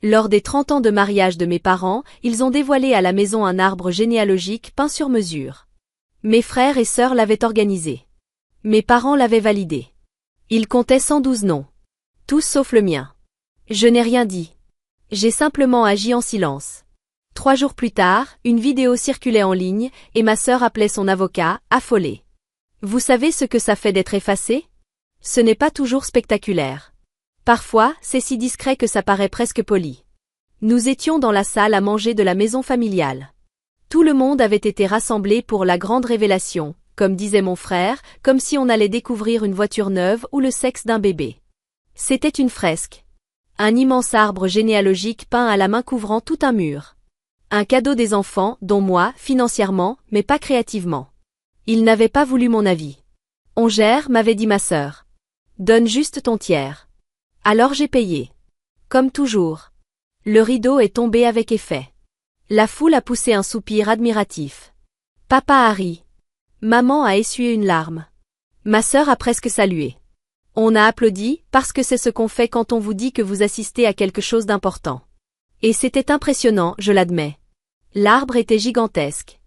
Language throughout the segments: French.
Lors des 30 ans de mariage de mes parents, ils ont dévoilé à la maison un arbre généalogique peint sur mesure. Mes frères et sœurs l'avaient organisé. Mes parents l'avaient validé. Il comptait 112 noms. Tous sauf le mien. Je n'ai rien dit. J'ai simplement agi en silence. 3 jours plus tard, une vidéo circulait en ligne, et ma sœur appelait son avocat, affolée. Vous savez ce que ça fait d'être effacé? Ce n'est pas toujours spectaculaire. Parfois, c'est si discret que ça paraît presque poli. Nous étions dans la salle à manger de la maison familiale. Tout le monde avait été rassemblé pour la grande révélation, comme disait mon frère, comme si on allait découvrir une voiture neuve ou le sexe d'un bébé. C'était une fresque. Un immense arbre généalogique peint à la main couvrant tout un mur. Un cadeau des enfants, dont moi, financièrement, mais pas créativement. Ils n'avaient pas voulu mon avis. On gère, m'avait dit ma sœur. Donne juste ton tiers. Alors j'ai payé. Comme toujours. Le rideau est tombé avec effet. La foule a poussé un soupir admiratif. Papa a ri. Maman a essuyé une larme. Ma sœur a presque salué. On a applaudi, parce que c'est ce qu'on fait quand on vous dit que vous assistez à quelque chose d'important. Et c'était impressionnant, je l'admets. L'arbre était gigantesque.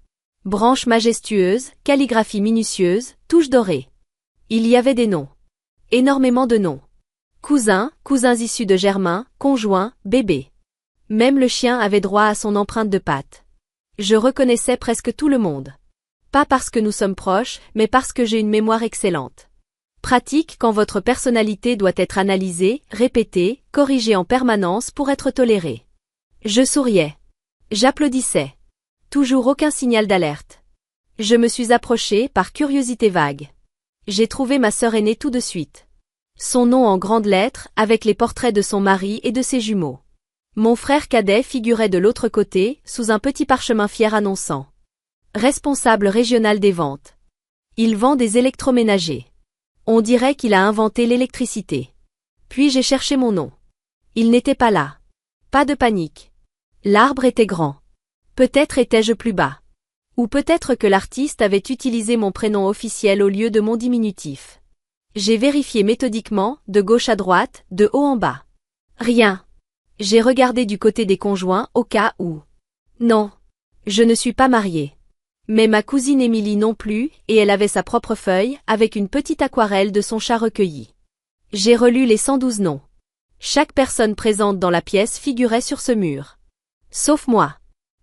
Branches majestueuses, calligraphie minutieuse, touches dorées. Il y avait des noms. Énormément de noms. Cousins, cousins issus de germains, conjoints, bébés. Même le chien avait droit à son empreinte de patte. Je reconnaissais presque tout le monde. Pas parce que nous sommes proches, mais parce que j'ai une mémoire excellente. Pratique quand votre personnalité doit être analysée, répétée, corrigée en permanence pour être tolérée. Je souriais. J'applaudissais. Toujours aucun signal d'alerte. Je me suis approchée par curiosité vague. J'ai trouvé ma sœur aînée tout de suite. Son nom en grandes lettres, avec les portraits de son mari et de ses jumeaux. Mon frère cadet figurait de l'autre côté, sous un petit parchemin fier annonçant. Responsable régional des ventes. Il vend des électroménagers. On dirait qu'il a inventé l'électricité. Puis j'ai cherché mon nom. Il n'était pas là. Pas de panique. L'arbre était grand. Peut-être étais-je plus bas. Ou peut-être que l'artiste avait utilisé mon prénom officiel au lieu de mon diminutif. J'ai vérifié méthodiquement, de gauche à droite, de haut en bas. Rien. J'ai regardé du côté des conjoints au cas où. Non. Je ne suis pas mariée. Mais ma cousine Émilie non plus, et elle avait sa propre feuille, avec une petite aquarelle de son chat recueilli. J'ai relu les 112 noms. Chaque personne présente dans la pièce figurait sur ce mur. Sauf moi.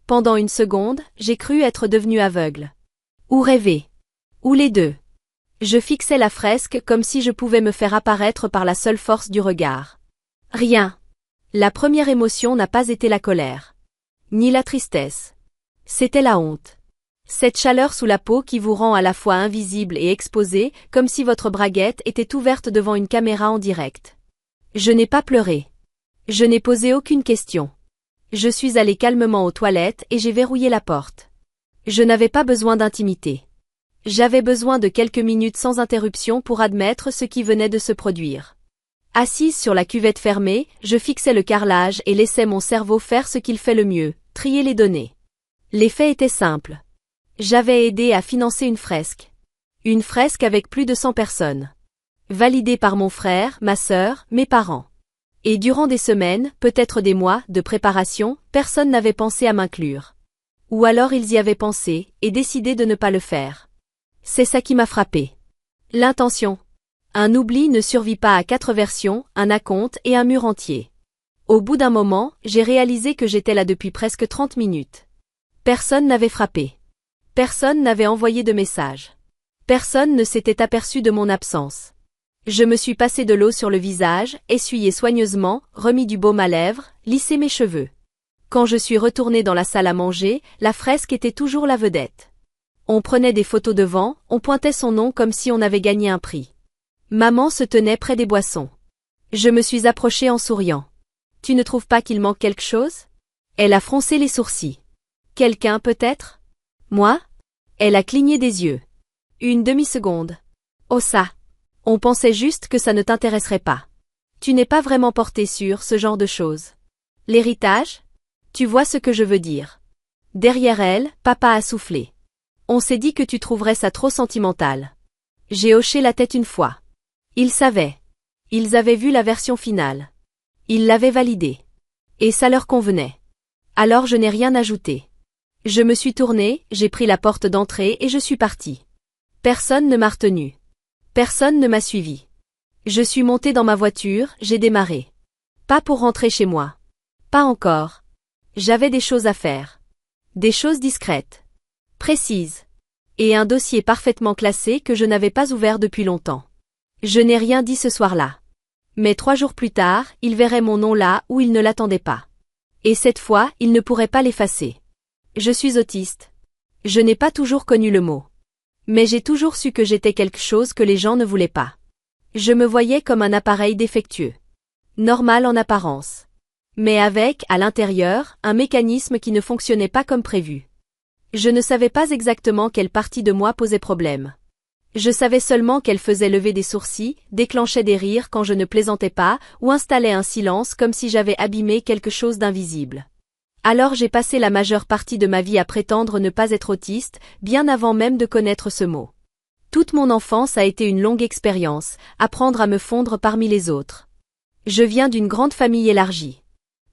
Pendant une seconde, j'ai cru être devenue aveugle. Ou rêver. Ou les deux. Je fixais la fresque comme si je pouvais me faire apparaître par la seule force du regard. Rien. La première émotion n'a pas été la colère. Ni la tristesse. C'était la honte. Cette chaleur sous la peau qui vous rend à la fois invisible et exposé, comme si votre braguette était ouverte devant une caméra en direct. Je n'ai pas pleuré. Je n'ai posé aucune question. Je suis allée calmement aux toilettes et j'ai verrouillé la porte. Je n'avais pas besoin d'intimité. J'avais besoin de quelques minutes sans interruption pour admettre ce qui venait de se produire. Assise sur la cuvette fermée, je fixais le carrelage et laissais mon cerveau faire ce qu'il fait le mieux, trier les données. Les faits étaient simples. J'avais aidé à financer une fresque. Une fresque avec plus de 100 personnes. Validée par mon frère, ma sœur, mes parents. Et durant des semaines, peut-être des mois, de préparation, personne n'avait pensé à m'inclure. Ou alors ils y avaient pensé, et décidé de ne pas le faire. C'est ça qui m'a frappé. L'intention. Un oubli ne survit pas à 4 versions, un acompte et un mur entier. Au bout d'un moment, j'ai réalisé que j'étais là depuis presque 30 minutes. Personne n'avait frappé. Personne n'avait envoyé de message. Personne ne s'était aperçu de mon absence. Je me suis passé de l'eau sur le visage, essuyé soigneusement, remis du baume à lèvres, lissé mes cheveux. Quand je suis retournée dans la salle à manger, la fresque était toujours la vedette. On prenait des photos devant, on pointait son nom comme si on avait gagné un prix. Maman se tenait près des boissons. Je me suis approchée en souriant. Tu ne trouves pas qu'il manque quelque chose? Elle a froncé les sourcils. Quelqu'un peut-être? Moi? Elle a cligné des yeux. Une demi-seconde. Oh ça! On pensait juste que ça ne t'intéresserait pas. Tu n'es pas vraiment porté sur ce genre de choses. L'héritage? Tu vois ce que je veux dire. Derrière elle, papa a soufflé. On s'est dit que tu trouverais ça trop sentimental. J'ai hoché la tête une fois. Ils savaient. Ils avaient vu la version finale. Ils l'avaient validée. Et ça leur convenait. Alors je n'ai rien ajouté. Je me suis tournée, j'ai pris la porte d'entrée et je suis partie. Personne ne m'a retenue. Personne ne m'a suivi. Je suis montée dans ma voiture, j'ai démarré. Pas pour rentrer chez moi. Pas encore. J'avais des choses à faire. Des choses discrètes. Précises. Et un dossier parfaitement classé que je n'avais pas ouvert depuis longtemps. Je n'ai rien dit ce soir-là. Mais 3 jours plus tard, il verrait mon nom là où il ne l'attendait pas. Et cette fois, il ne pourrait pas l'effacer. Je suis autiste. Je n'ai pas toujours connu le mot. Mais j'ai toujours su que j'étais quelque chose que les gens ne voulaient pas. Je me voyais comme un appareil défectueux. Normal en apparence. Mais avec, à l'intérieur, un mécanisme qui ne fonctionnait pas comme prévu. Je ne savais pas exactement quelle partie de moi posait problème. Je savais seulement qu'elle faisait lever des sourcils, déclenchait des rires quand je ne plaisantais pas, ou installait un silence comme si j'avais abîmé quelque chose d'invisible. Alors j'ai passé la majeure partie de ma vie à prétendre ne pas être autiste, bien avant même de connaître ce mot. Toute mon enfance a été une longue expérience, apprendre à me fondre parmi les autres. Je viens d'une grande famille élargie.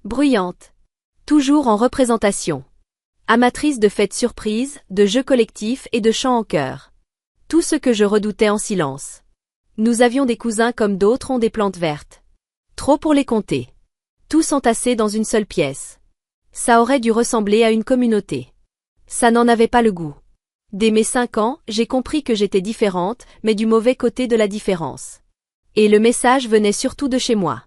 Bruyante. Toujours en représentation. Amatrice de fêtes surprises, de jeux collectifs et de chants en chœur. Tout ce que je redoutais en silence. Nous avions des cousins comme d'autres ont des plantes vertes. Trop pour les compter. Tous entassés dans une seule pièce. Ça aurait dû ressembler à une communauté. Ça n'en avait pas le goût. Dès mes 5 ans, j'ai compris que j'étais différente, mais du mauvais côté de la différence. Et le message venait surtout de chez moi.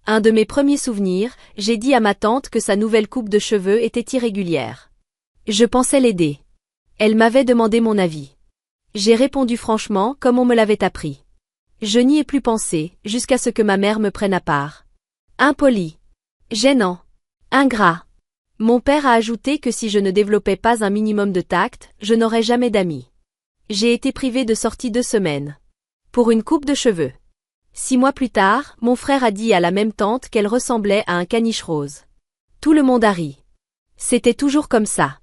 Un de mes premiers souvenirs, j'ai dit à ma tante que sa nouvelle coupe de cheveux était irrégulière. Je pensais l'aider. Elle m'avait demandé mon avis. J'ai répondu franchement comme on me l'avait appris. Je n'y ai plus pensé, jusqu'à ce que ma mère me prenne à part. Impoli. Gênant. Ingrat. Mon père a ajouté que si je ne développais pas un minimum de tact, je n'aurais jamais d'amis. J'ai été privée de sortie 2 semaines. Pour une coupe de cheveux. 6 mois plus tard, mon frère a dit à la même tante qu'elle ressemblait à un caniche rose. Tout le monde a ri. C'était toujours comme ça.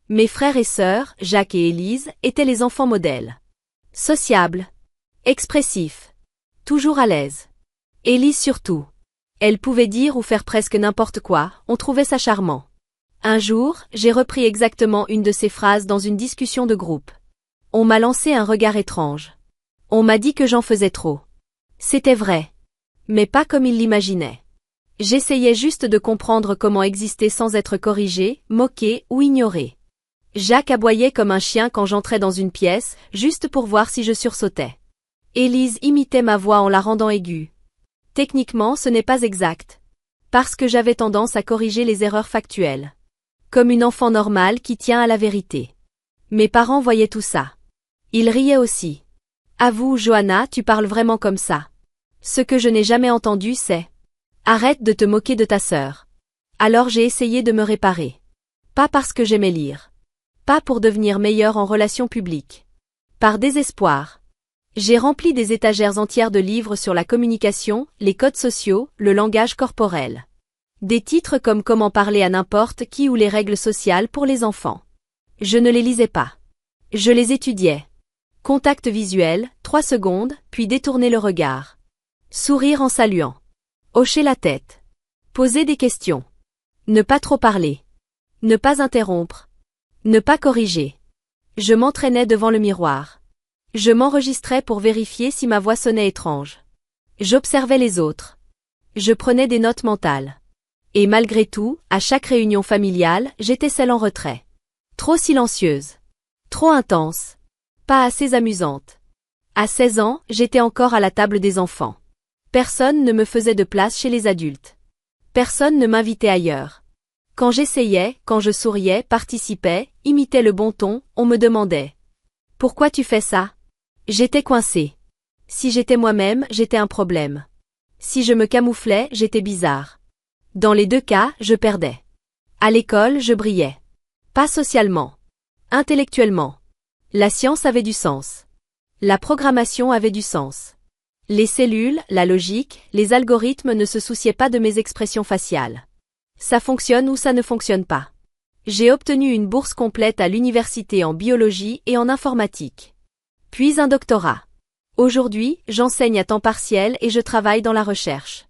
Mes frères et sœurs, Jacques et Élise, étaient les enfants modèles. Sociables. Expressifs. Toujours à l'aise. Élise surtout. Elle pouvait dire ou faire presque n'importe quoi, on trouvait ça charmant. Un jour, j'ai repris exactement une de ces phrases dans une discussion de groupe. On m'a lancé un regard étrange. On m'a dit que j'en faisais trop. C'était vrai. Mais pas comme il l'imaginait. J'essayais juste de comprendre comment exister sans être corrigé, moqué ou ignoré. Jacques aboyait comme un chien quand j'entrais dans une pièce, juste pour voir si je sursautais. Élise imitait ma voix en la rendant aiguë. Techniquement, ce n'est pas exact. Parce que j'avais tendance à corriger les erreurs factuelles. Comme une enfant normale qui tient à la vérité. Mes parents voyaient tout ça. Ils riaient aussi. Avoue, Johanna, tu parles vraiment comme ça. Ce que je n'ai jamais entendu, c'est « Arrête de te moquer de ta sœur ». Alors j'ai essayé de me réparer. Pas parce que j'aimais lire. Pas pour devenir meilleure en relations publiques. Par désespoir. J'ai rempli des étagères entières de livres sur la communication, les codes sociaux, le langage corporel. Des titres comme Comment parler à n'importe qui ou les règles sociales pour les enfants. Je ne les lisais pas. Je les étudiais. Contact visuel, 3 secondes, puis détourner le regard. Sourire en saluant. Hocher la tête. Poser des questions. Ne pas trop parler. Ne pas interrompre. Ne pas corriger. Je m'entraînais devant le miroir. Je m'enregistrais pour vérifier si ma voix sonnait étrange. J'observais les autres. Je prenais des notes mentales. Et malgré tout, à chaque réunion familiale, j'étais celle en retrait. Trop silencieuse. Trop intense. Pas assez amusante. À 16 ans, j'étais encore à la table des enfants. Personne ne me faisait de place chez les adultes. Personne ne m'invitait ailleurs. Quand j'essayais, quand je souriais, participais, imitais le bon ton, on me demandait « Pourquoi tu fais ça ?» J'étais coincée. Si j'étais moi-même, j'étais un problème. Si je me camouflais, j'étais bizarre. Dans les 2 cas, je perdais. À l'école, je brillais. Pas socialement. Intellectuellement. La science avait du sens. La programmation avait du sens. Les cellules, la logique, les algorithmes ne se souciaient pas de mes expressions faciales. Ça fonctionne ou ça ne fonctionne pas. J'ai obtenu une bourse complète à l'université en biologie et en informatique. Puis un doctorat. Aujourd'hui, j'enseigne à temps partiel et je travaille dans la recherche.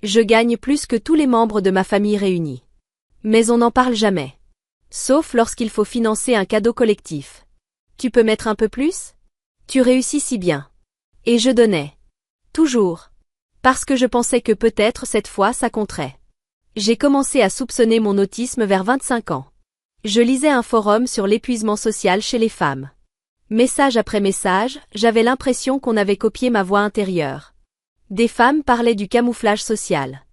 Je gagne plus que tous les membres de ma famille réunis. Mais on n'en parle jamais. Sauf lorsqu'il faut financer un cadeau collectif. Tu peux mettre un peu plus? Tu réussis si bien. Et je donnais. Toujours. Parce que je pensais que peut-être cette fois ça compterait. J'ai commencé à soupçonner mon autisme vers 25 ans. Je lisais un forum sur l'épuisement social chez les femmes. Message après message, j'avais l'impression qu'on avait copié ma voix intérieure. Des femmes parlaient du camouflage social.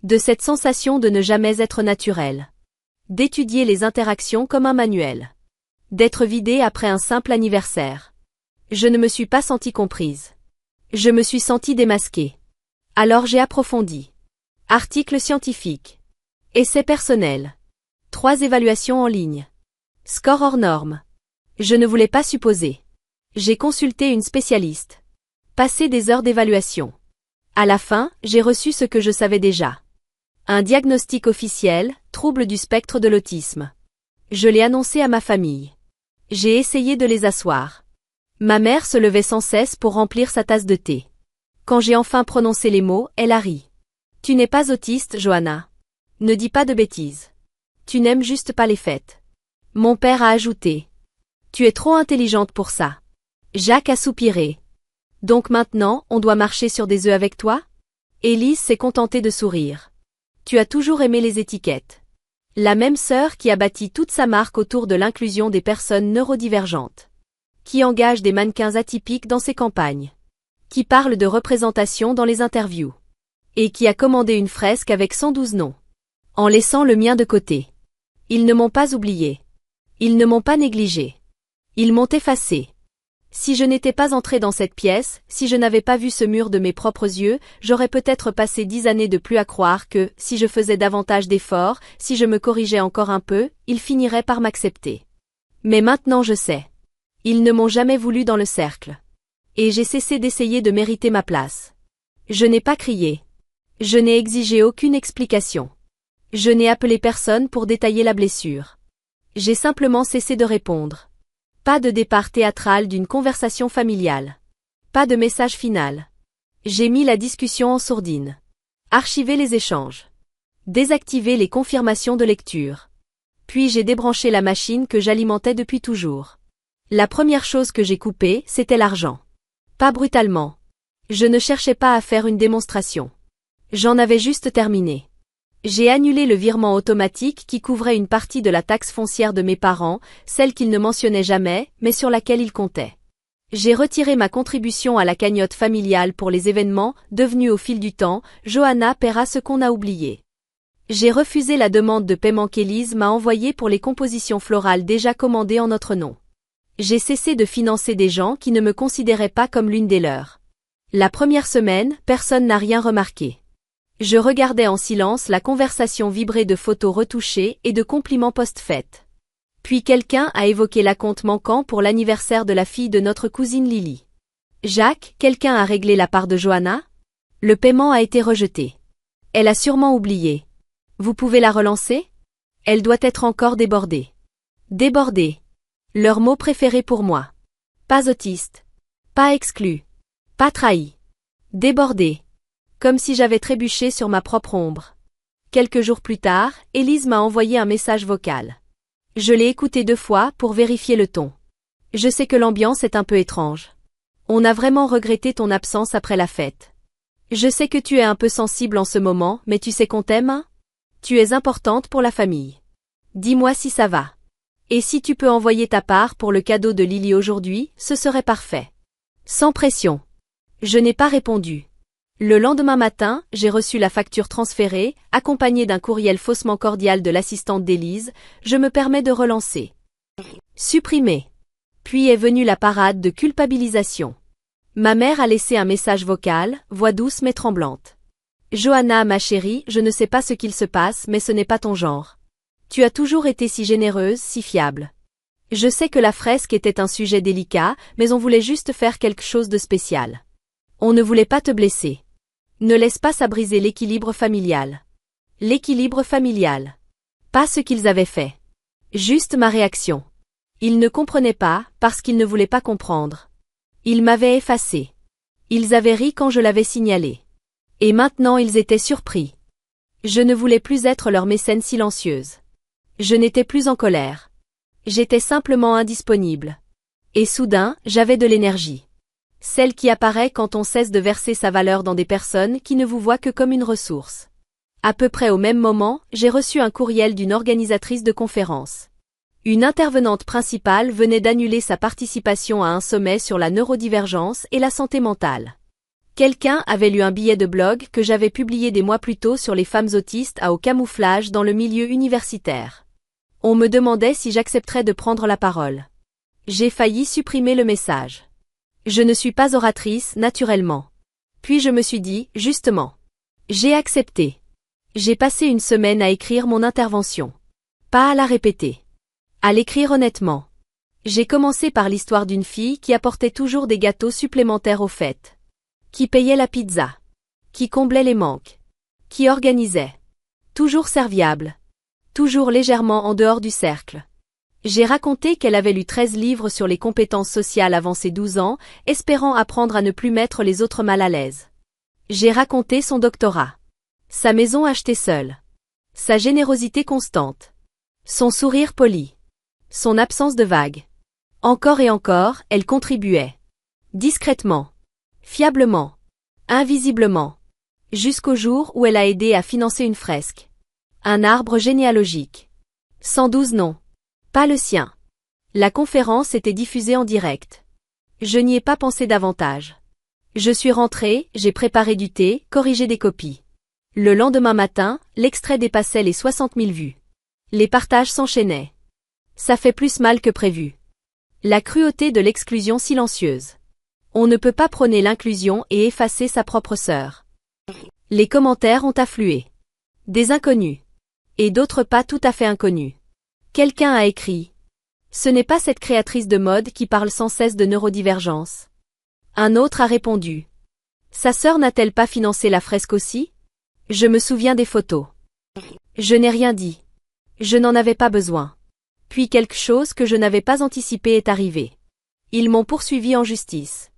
De cette sensation de ne jamais être naturelle. D'étudier les interactions comme un manuel. D'être vidée après un simple anniversaire. Je ne me suis pas sentie comprise. Je me suis sentie démasquée. Alors j'ai approfondi. Articles scientifiques. Essais personnels. 3 évaluations en ligne. Score hors norme. Je ne voulais pas supposer. J'ai consulté une spécialiste. Passé des heures d'évaluation. À la fin, j'ai reçu ce que je savais déjà. Un diagnostic officiel, trouble du spectre de l'autisme. Je l'ai annoncé à ma famille. J'ai essayé de les asseoir. Ma mère se levait sans cesse pour remplir sa tasse de thé. Quand j'ai enfin prononcé les mots, elle a ri. Tu n'es pas autiste, Johanna. Ne dis pas de bêtises. Tu n'aimes juste pas les fêtes. Mon père a ajouté. Tu es trop intelligente pour ça. Jacques a soupiré. Donc maintenant, on doit marcher sur des œufs avec toi? Élise s'est contentée de sourire. Tu as toujours aimé les étiquettes. La même sœur qui a bâti toute sa marque autour de l'inclusion des personnes neurodivergentes. Qui engage des mannequins atypiques dans ses campagnes. Qui parle de représentation dans les interviews. Et qui a commandé une fresque avec 112 noms. En laissant le mien de côté. Ils ne m'ont pas oublié. Ils ne m'ont pas négligé. Ils m'ont effacé. Si je n'étais pas entrée dans cette pièce, si je n'avais pas vu ce mur de mes propres yeux, j'aurais peut-être passé 10 années de plus à croire que, si je faisais davantage d'efforts, si je me corrigeais encore un peu, ils finiraient par m'accepter. Mais maintenant je sais. Ils ne m'ont jamais voulu dans le cercle. Et j'ai cessé d'essayer de mériter ma place. Je n'ai pas crié. Je n'ai exigé aucune explication. Je n'ai appelé personne pour détailler la blessure. J'ai simplement cessé de répondre. Pas de départ théâtral d'une conversation familiale. Pas de message final. J'ai mis la discussion en sourdine. Archivé les échanges. Désactivé les confirmations de lecture. Puis j'ai débranché la machine que j'alimentais depuis toujours. La première chose que j'ai coupée, c'était l'argent. Pas brutalement. Je ne cherchais pas à faire une démonstration. J'en avais juste terminé. J'ai annulé le virement automatique qui couvrait une partie de la taxe foncière de mes parents, celle qu'ils ne mentionnaient jamais, mais sur laquelle ils comptaient. J'ai retiré ma contribution à la cagnotte familiale pour les événements, devenue au fil du temps, Johanna paiera ce qu'on a oublié. J'ai refusé la demande de paiement qu'Élise m'a envoyée pour les compositions florales déjà commandées en notre nom. J'ai cessé de financer des gens qui ne me considéraient pas comme l'une des leurs. La première semaine, personne n'a rien remarqué. Je regardais en silence la conversation vibrer de photos retouchées et de compliments post-fêtes. Puis quelqu'un a évoqué l'acompte manquant pour l'anniversaire de la fille de notre cousine Lily. Jacques, quelqu'un a réglé la part de Johanna? Le paiement a été rejeté. Elle a sûrement oublié. Vous pouvez la relancer? Elle doit être encore débordée. Débordée. Leur mot préféré pour moi. Pas autiste. Pas exclu. Pas trahi. Débordée. Comme si j'avais trébuché sur ma propre ombre. Quelques jours plus tard, Élise m'a envoyé un message vocal. Je l'ai écouté 2 fois pour vérifier le ton. Je sais que l'ambiance est un peu étrange. On a vraiment regretté ton absence après la fête. Je sais que tu es un peu sensible en ce moment, mais tu sais qu'on t'aime, hein? Tu es importante pour la famille. Dis-moi si ça va. Et si tu peux envoyer ta part pour le cadeau de Lily aujourd'hui, ce serait parfait. Sans pression. Je n'ai pas répondu. Le lendemain matin, j'ai reçu la facture transférée, accompagnée d'un courriel faussement cordial de l'assistante d'Élise, je me permets de relancer. Supprimer. Puis est venue la parade de culpabilisation. Ma mère a laissé un message vocal, voix douce mais tremblante. Johanna, ma chérie, je ne sais pas ce qu'il se passe, mais ce n'est pas ton genre. Tu as toujours été si généreuse, si fiable. Je sais que la fresque était un sujet délicat, mais on voulait juste faire quelque chose de spécial. On ne voulait pas te blesser. Ne laisse pas ça briser l'équilibre familial. L'équilibre familial. Pas ce qu'ils avaient fait. Juste ma réaction. Ils ne comprenaient pas, parce qu'ils ne voulaient pas comprendre. Ils m'avaient effacé. Ils avaient ri quand je l'avais signalé. Et maintenant ils étaient surpris. Je ne voulais plus être leur mécène silencieuse. Je n'étais plus en colère. J'étais simplement indisponible. Et soudain, j'avais de l'énergie. Celle qui apparaît quand on cesse de verser sa valeur dans des personnes qui ne vous voient que comme une ressource. À peu près au même moment, j'ai reçu un courriel d'une organisatrice de conférence. Une intervenante principale venait d'annuler sa participation à un sommet sur la neurodivergence et la santé mentale. Quelqu'un avait lu un billet de blog que j'avais publié des mois plus tôt sur les femmes autistes au camouflage dans le milieu universitaire. On me demandait si j'accepterais de prendre la parole. J'ai failli supprimer le message. Je ne suis pas oratrice, naturellement. Puis je me suis dit, justement. J'ai accepté. J'ai passé une semaine à écrire mon intervention. Pas à la répéter. À l'écrire honnêtement. J'ai commencé par l'histoire d'une fille qui apportait toujours des gâteaux supplémentaires aux fêtes. Qui payait la pizza. Qui comblait les manques. Qui organisait. Toujours serviable. Toujours légèrement en dehors du cercle. J'ai raconté qu'elle avait lu 13 livres sur les compétences sociales avant ses 12 ans, espérant apprendre à ne plus mettre les autres mal à l'aise. J'ai raconté son doctorat. Sa maison achetée seule. Sa générosité constante. Son sourire poli. Son absence de vagues. Encore et encore, elle contribuait. Discrètement. Fiablement. Invisiblement. Jusqu'au jour où elle a aidé à financer une fresque. Un arbre généalogique. 112 noms. Pas le sien. La conférence était diffusée en direct. Je n'y ai pas pensé davantage. Je suis rentrée, j'ai préparé du thé, corrigé des copies. Le lendemain matin, l'extrait dépassait les 60 000 vues. Les partages s'enchaînaient. Ça fait plus mal que prévu. La cruauté de l'exclusion silencieuse. On ne peut pas prôner l'inclusion et effacer sa propre sœur. Les commentaires ont afflué. Des inconnus. Et d'autres pas tout à fait inconnus. Quelqu'un a écrit. Ce n'est pas cette créatrice de mode qui parle sans cesse de neurodivergence. Un autre a répondu. Sa sœur n'a-t-elle pas financé la fresque aussi? Je me souviens des photos. Je n'ai rien dit. Je n'en avais pas besoin. Puis quelque chose que je n'avais pas anticipé est arrivé. Ils m'ont poursuivi en justice.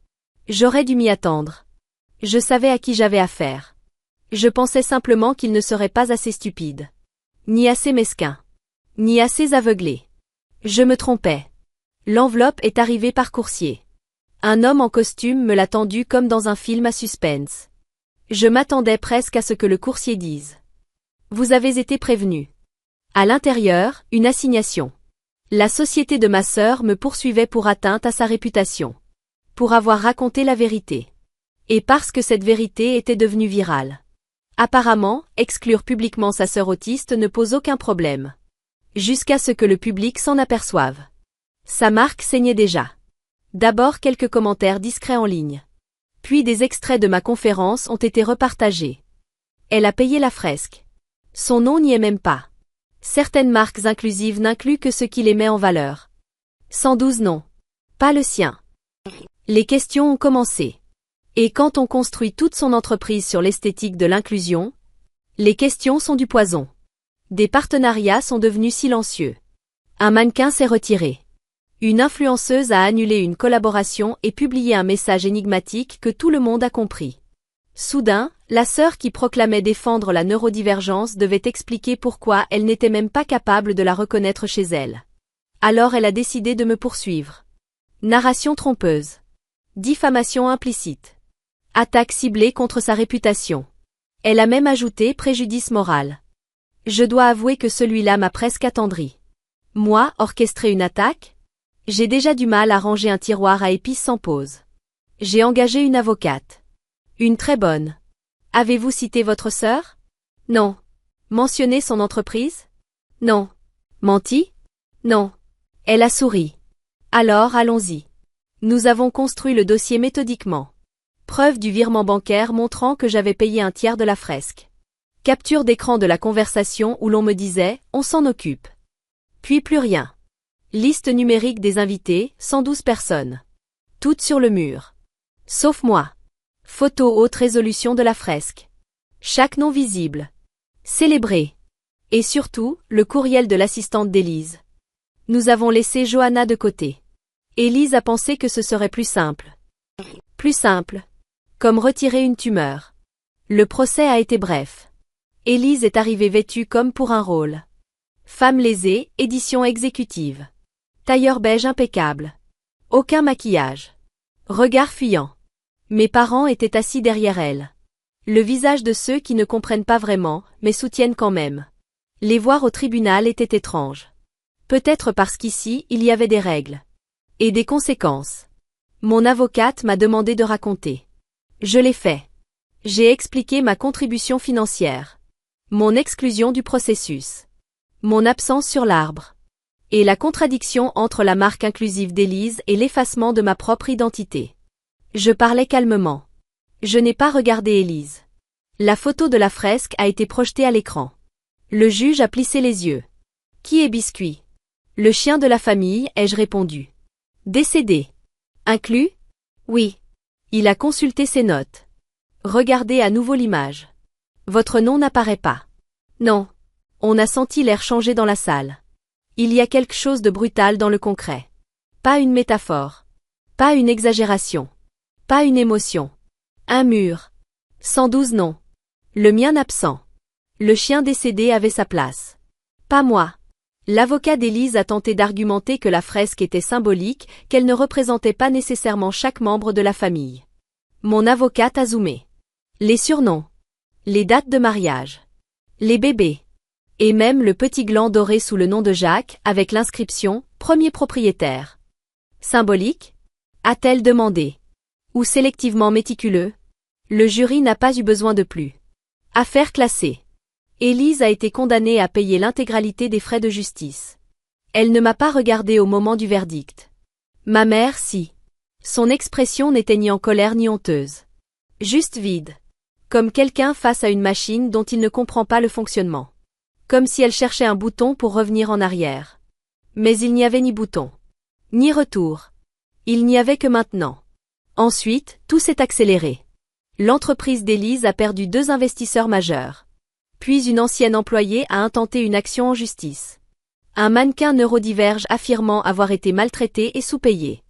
J'aurais dû m'y attendre. Je savais à qui j'avais affaire. Je pensais simplement qu'il ne serait pas assez stupide. Ni assez mesquin. Ni assez aveuglé. Je me trompais. L'enveloppe est arrivée par coursier. Un homme en costume me l'a tendue comme dans un film à suspense. Je m'attendais presque à ce que le coursier dise. Vous avez été prévenu. À l'intérieur, une assignation. La société de ma sœur me poursuivait pour atteinte à sa réputation. Pour avoir raconté la vérité. Et parce que cette vérité était devenue virale. Apparemment, exclure publiquement sa sœur autiste ne pose aucun problème. Jusqu'à ce que le public s'en aperçoive. Sa marque saignait déjà. D'abord quelques commentaires discrets en ligne. Puis des extraits de ma conférence ont été repartagés. Elle a payé la fresque. Son nom n'y est même pas. Certaines marques inclusives n'incluent que ce qui les met en valeur. 112 noms. Pas le sien. Les questions ont commencé. Et quand on construit toute son entreprise sur l'esthétique de l'inclusion, les questions sont du poison. Des partenariats sont devenus silencieux. Un mannequin s'est retiré. Une influenceuse a annulé une collaboration et publié un message énigmatique que tout le monde a compris. Soudain, la sœur qui proclamait défendre la neurodivergence devait expliquer pourquoi elle n'était même pas capable de la reconnaître chez elle. Alors elle a décidé de me poursuivre. Narration trompeuse. Diffamation implicite. Attaque ciblée contre sa réputation. Elle a même ajouté préjudice moral. Je dois avouer que celui-là m'a presque attendri. Moi, orchestrer une attaque? J'ai déjà du mal à ranger un tiroir à épices sans pause. J'ai engagé une avocate. Une très bonne. Avez-vous cité votre sœur? Non. Mentionné son entreprise? Non. Menti? Non. Elle a souri. Alors allons-y. Nous avons construit le dossier méthodiquement. Preuve du virement bancaire montrant que j'avais payé un tiers de la fresque. Capture d'écran de la conversation où l'on me disait « on s'en occupe ». Puis plus rien. Liste numérique des invités, 112 personnes. Toutes sur le mur. Sauf moi. Photo haute résolution de la fresque. Chaque nom visible. Célébré. Et surtout, le courriel de l'assistante d'Élise. Nous avons laissé Johanna de côté. Élise a pensé que ce serait plus simple. Plus simple. Comme retirer une tumeur. Le procès a été bref. Élise est arrivée vêtue comme pour un rôle. Femme lésée, édition exécutive. Tailleur beige impeccable. Aucun maquillage. Regard fuyant. Mes parents étaient assis derrière elle. Le visage de ceux qui ne comprennent pas vraiment, mais soutiennent quand même. Les voir au tribunal était étrange. Peut-être parce qu'ici, il y avait des règles. Et des conséquences. Mon avocate m'a demandé de raconter. Je l'ai fait. J'ai expliqué ma contribution financière. Mon exclusion du processus. Mon absence sur l'arbre. Et la contradiction entre la marque inclusive d'Élise et l'effacement de ma propre identité. Je parlais calmement. Je n'ai pas regardé Élise. La photo de la fresque a été projetée à l'écran. Le juge a plissé les yeux. Qui est Biscuit? Le chien de la famille, ai-je répondu. Décédé. Inclus? Oui. Il a consulté ses notes. Regardez à nouveau l'image. Votre nom n'apparaît pas. Non. On a senti l'air changer dans la salle. Il y a quelque chose de brutal dans le concret. Pas une métaphore. Pas une exagération. Pas une émotion. Un mur. 112 noms. Le mien absent. Le chien décédé avait sa place. Pas moi. L'avocat d'Élise a tenté d'argumenter que la fresque était symbolique, qu'elle ne représentait pas nécessairement chaque membre de la famille. Mon avocate a zoomé. Les surnoms. Les dates de mariage. Les bébés. Et même le petit gland doré sous le nom de Jacques, avec l'inscription « Premier propriétaire ». Symbolique? A-t-elle demandé. Ou sélectivement méticuleux? Le jury n'a pas eu besoin de plus. Affaire classée. Élise a été condamnée à payer l'intégralité des frais de justice. Elle ne m'a pas regardé au moment du verdict. Ma mère, si. Son expression n'était ni en colère ni honteuse. Juste vide. Comme quelqu'un face à une machine dont il ne comprend pas le fonctionnement. Comme si elle cherchait un bouton pour revenir en arrière. Mais il n'y avait ni bouton. Ni retour. Il n'y avait que maintenant. Ensuite, tout s'est accéléré. L'entreprise d'Élise a perdu 2 investisseurs majeurs. Puis une ancienne employée a intenté une action en justice. Un mannequin neurodiverge affirmant avoir été maltraité et sous-payé.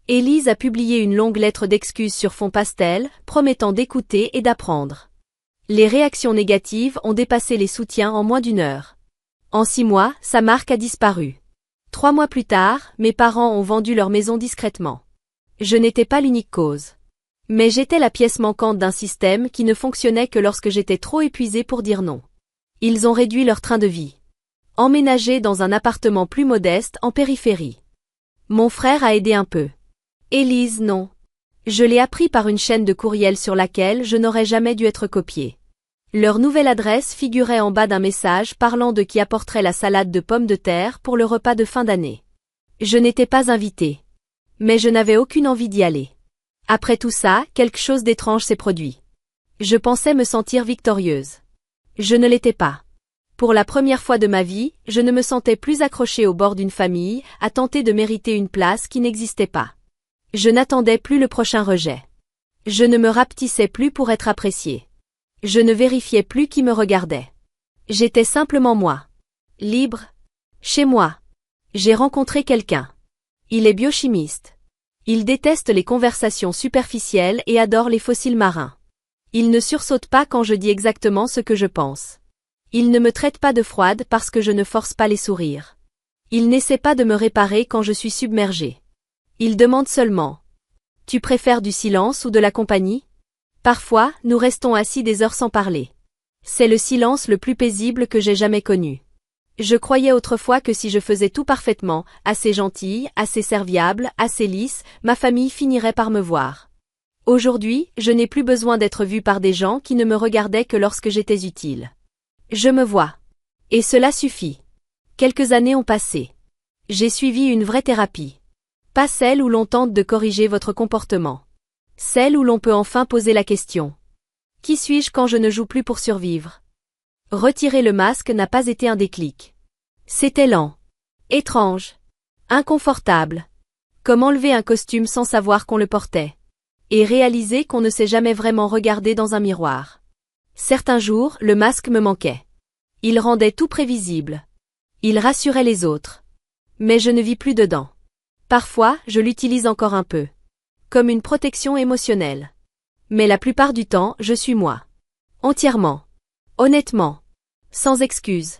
Élise a publié une longue lettre d'excuses sur fond pastel, promettant d'écouter et d'apprendre. Les réactions négatives ont dépassé les soutiens en moins d'1 heure. En 6 mois, sa marque a disparu. 3 mois plus tard, mes parents ont vendu leur maison discrètement. Je n'étais pas l'unique cause. Mais j'étais la pièce manquante d'un système qui ne fonctionnait que lorsque j'étais trop épuisée pour dire non. Ils ont réduit leur train de vie. Emménagé dans un appartement plus modeste en périphérie. Mon frère a aidé un peu. Élise, non. Je l'ai appris par une chaîne de courriels sur laquelle je n'aurais jamais dû être copiée. Leur nouvelle adresse figurait en bas d'un message parlant de qui apporterait la salade de pommes de terre pour le repas de fin d'année. Je n'étais pas invitée. Mais je n'avais aucune envie d'y aller. Après tout ça, quelque chose d'étrange s'est produit. Je pensais me sentir victorieuse. Je ne l'étais pas. Pour la première fois de ma vie, je ne me sentais plus accrochée au bord d'une famille, à tenter de mériter une place qui n'existait pas. Je n'attendais plus le prochain rejet. Je ne me rapetissais plus pour être appréciée. Je ne vérifiais plus qui me regardait. J'étais simplement moi. Libre. Chez moi. J'ai rencontré quelqu'un. Il est biochimiste. Il déteste les conversations superficielles et adore les fossiles marins. Il ne sursaute pas quand je dis exactement ce que je pense. Il ne me traite pas de froide parce que je ne force pas les sourires. Il n'essaie pas de me réparer quand je suis submergée. Il demande seulement. Tu préfères du silence ou de la compagnie? Parfois, nous restons assis des heures sans parler. C'est le silence le plus paisible que j'ai jamais connu. Je croyais autrefois que si je faisais tout parfaitement, assez gentille, assez serviable, assez lisse, ma famille finirait par me voir. Aujourd'hui, je n'ai plus besoin d'être vue par des gens qui ne me regardaient que lorsque j'étais utile. Je me vois. Et cela suffit. Quelques années ont passé. J'ai suivi une vraie thérapie. Pas celle où l'on tente de corriger votre comportement. Celle où l'on peut enfin poser la question. Qui suis-je quand je ne joue plus pour survivre? Retirer le masque n'a pas été un déclic. C'était lent. Étrange. Inconfortable. Comme enlever un costume sans savoir qu'on le portait. Et réaliser qu'on ne s'est jamais vraiment regardé dans un miroir. Certains jours, le masque me manquait. Il rendait tout prévisible. Il rassurait les autres. Mais je ne vis plus dedans. Parfois, je l'utilise encore un peu. Comme une protection émotionnelle. Mais la plupart du temps, je suis moi. Entièrement. Honnêtement. Sans excuse.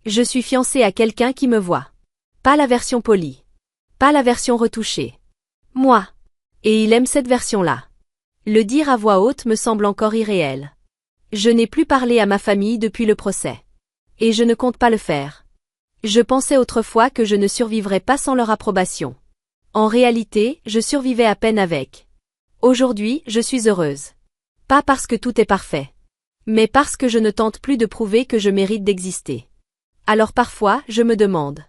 Je suis fiancée à quelqu'un qui me voit. Pas la version polie. Pas la version retouchée. Moi. Et il aime cette version-là. Le dire à voix haute me semble encore irréel. Je n'ai plus parlé à ma famille depuis le procès. Et je ne compte pas le faire. Je pensais autrefois que je ne survivrais pas sans leur approbation. En réalité, je survivais à peine avec. Aujourd'hui, je suis heureuse. Pas parce que tout est parfait. Mais parce que je ne tente plus de prouver que je mérite d'exister. Alors parfois, je me demande.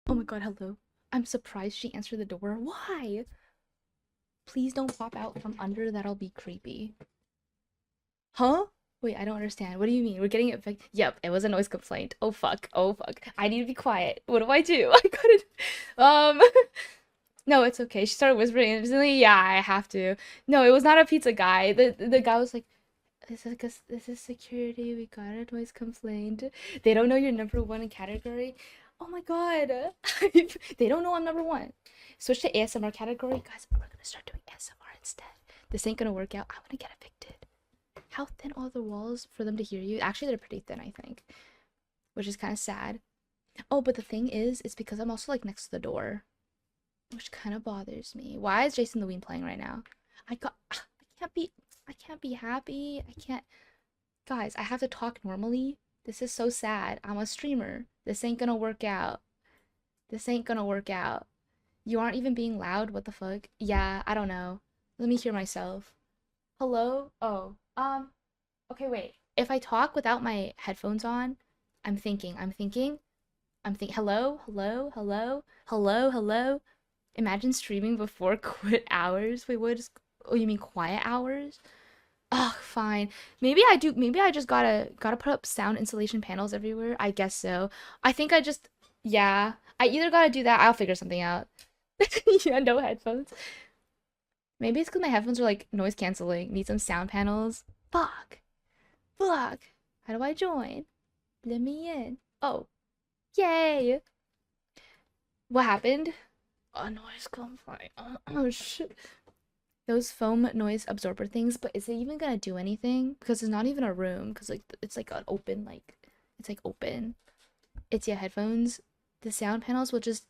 Oh my god, hello. I'm surprised she answered the door. Why? Please don't pop out from under, that'll be creepy. Huh? Wait, I don't understand. What do you mean? We're getting evicted? Yep, it was a noise complaint. Oh fuck. Oh fuck. I need to be quiet. What do I do? I gotta. Um. No, it's okay. She started whispering instantly. Yeah, I have to. No, it was not a pizza guy. The guy was like, this is security. We got a noise complaint. They don't know you're number one in category. Oh my god. They don't know I'm number one. Switch to ASMR category. Guys, we're gonna start doing ASMR instead. This ain't gonna work out. I'm gonna get evicted. How thin are the walls for them to hear you? Actually, they're pretty thin, I think. Which is kind of sad. Oh, but the thing is, it's because I'm also like next to the door. Which kind of bothers me. Why is Jason Lewin playing right now? I can't be happy. I can't. Guys, I have to talk normally. This is so sad. I'm a streamer. This ain't gonna work out. This ain't gonna work out. You aren't even being loud. What the fuck? Yeah, I don't know. Let me hear myself. Hello? Oh, okay, wait. If I talk without my headphones on, hello, hello, hello, hello, hello. Imagine streaming before quit hours. Wait, what is, oh, you mean quiet hours? Ugh, fine. Maybe I just gotta put up sound insulation panels everywhere. I guess so. I think I just, yeah. I either gotta do that, I'll figure something out. Yeah, no headphones. Maybe it's because my headphones are like noise canceling. Need some sound panels. Fuck. Fuck. How do I join? Let me in. Oh, yay. What happened? A noise complaint. Oh shit. Those foam noise absorber things, but is it even gonna do anything? Because it's not even a room, because like it's like an open, like it's like open. It's, yeah, headphones. The sound panels will just